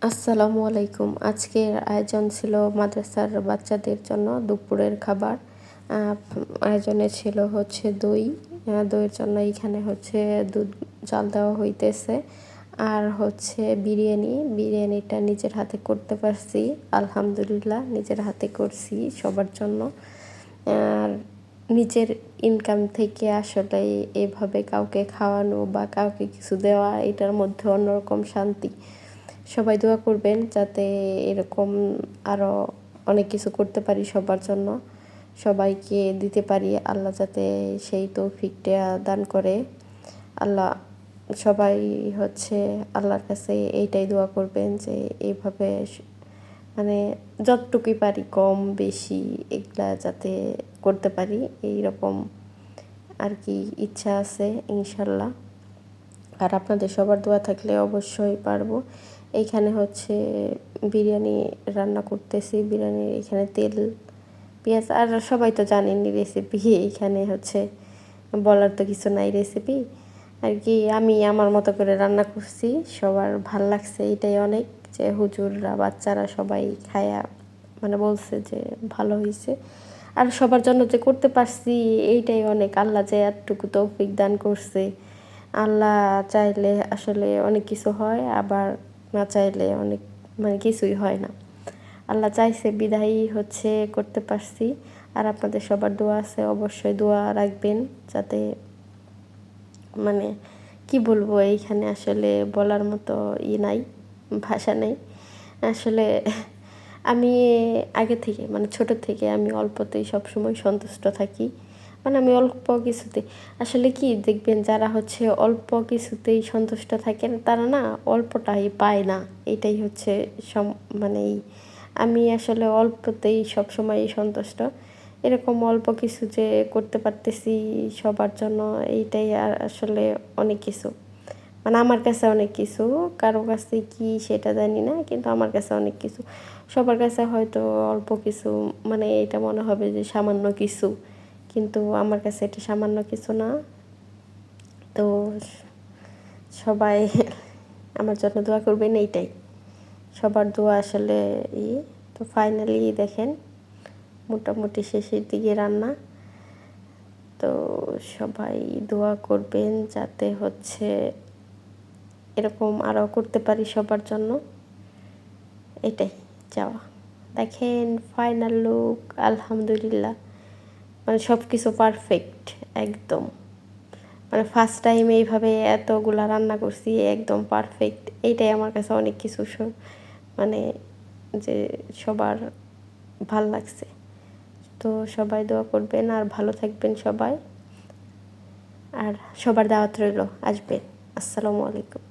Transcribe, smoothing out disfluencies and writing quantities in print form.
আসসালামু আলাইকুম। আজকের আয়োজন ছিল মাদ্রাসার বাচ্চাদের জন্য দুপুরের খাবার। আয়োজনে ছিল হচ্ছে দই। দইয়ের জন্য এইখানে হচ্ছে দুধ জাল দেওয়া হইতেছে। আর হচ্ছে বিরিয়ানিটা নিজের হাতে করতে পারছি, আলহামদুলিল্লাহ নিজের হাতে করছি সবার জন্য। আর নিজের ইনকাম থেকে আসলে এভাবে কাউকে খাওয়ানো বা কাউকে কিছু দেওয়া, এটার মধ্যে অন্যরকম শান্তি। সবাই দোয়া করবেন যাতে এরকম আরও অনেক কিছু করতে পারি সবার জন্য, সবাইকে দিতে পারি। আল্লাহ যাতে সেই তৌফিকটা দান করে। আল্লাহ সবাই হচ্ছে আল্লাহর কাছে এইটাই দোয়া করবেন যে এইভাবে মানে যতটুকুই পারি কম বেশি এগুলা যাতে করতে পারি, এই রকম আর কি ইচ্ছা আছে ইনশাল্লাহ। আর আপনাদের সবার দোয়া থাকলে অবশ্যই পারবো। এইখানে হচ্ছে বিরিয়ানি রান্না করতেছি। বিরিয়ানির এখানে তেল পেঁয়াজ আর সবাই তো জানেনই রেসিপি, এইখানে হচ্ছে বলার তো কিছু নাই রেসিপি আর কি। আমি আমার মতো করে রান্না করছি, সবার ভাল লাগছে, এটাই অনেক। যে হুজুররা বাচ্চারা সবাই খায়া মানে বলছে যে ভালো হয়েছে। আর সবার জন্য যে করতে পারছি এইটাই অনেক। আল্লাহ যে এতটুকু তৌফিক দান করছে, আল্লাহ চাইলে আসলে অনেক কিছু হয়, আবার না চাইলে অনেক মানে কিছুই হয় না। আল্লাহ চাইছে বিধায়ী হচ্ছে করতে পারছি। আর আপনাদের সবার দোয়া আছে, অবশ্যই দোয়া রাখবেন যাতে মানে কি বলবো, এইখানে আসলে বলার মতো নাই, ভাষা নেই আসলে। আমি আগে থেকে মানে ছোট থেকে আমি অল্পতেই সবসময় সন্তুষ্ট থাকি। মানে আমি অল্প কিছুতে আসলে কি দেখবেন, যারা হচ্ছে অল্প কিছুতেই সন্তুষ্ট থাকেন তারা না অল্পটাই পায় না। এটাই হচ্ছে মানে আমি আসলে অল্পতেই সবসময় সন্তুষ্ট। এরকম অল্প কিছু যে করতে পারতেছি সবার জন্য, এইটাই আর আসলে অনেক কিছু। মানে আমার কাছে অনেক কিছু, কারো কাছে কি সেটা জানি না, কিন্তু আমার কাছে অনেক কিছু। সবার কাছে হয়তো অল্প কিছু মানে এটা মনে হবে যে সামান্য কিছু, কিন্তু আমার কাছে এটা সামান্য কিছু না। তো সবাই আমার জন্য দোয়া করবেন, এইটাই সবার দোয়া আসলে তো ফাইনালি দেখেন মোটামুটি শেষের দিকে রান্না। তো সবাই দোয়া করবেন যাতে হচ্ছে এরকম আরও করতে পারি সবার জন্য, এটাই চাওয়া। দেখেন ফাইনাল লুক, আলহামদুলিল্লাহ মানে সব কিছু পারফেক্ট একদম। মানে ফার্স্ট টাইম এইভাবে এতগুলা রান্না করছি একদম পারফেক্ট, এইটাই আমার কাছে অনেক কিছু। মানে যে সবার ভাল লাগছে। তো সবাই দোয়া করবেন আর ভালো থাকবেন সবাই। আর সবার দাওয়াত রইল, আসবেন। আসসালামু আলাইকুম।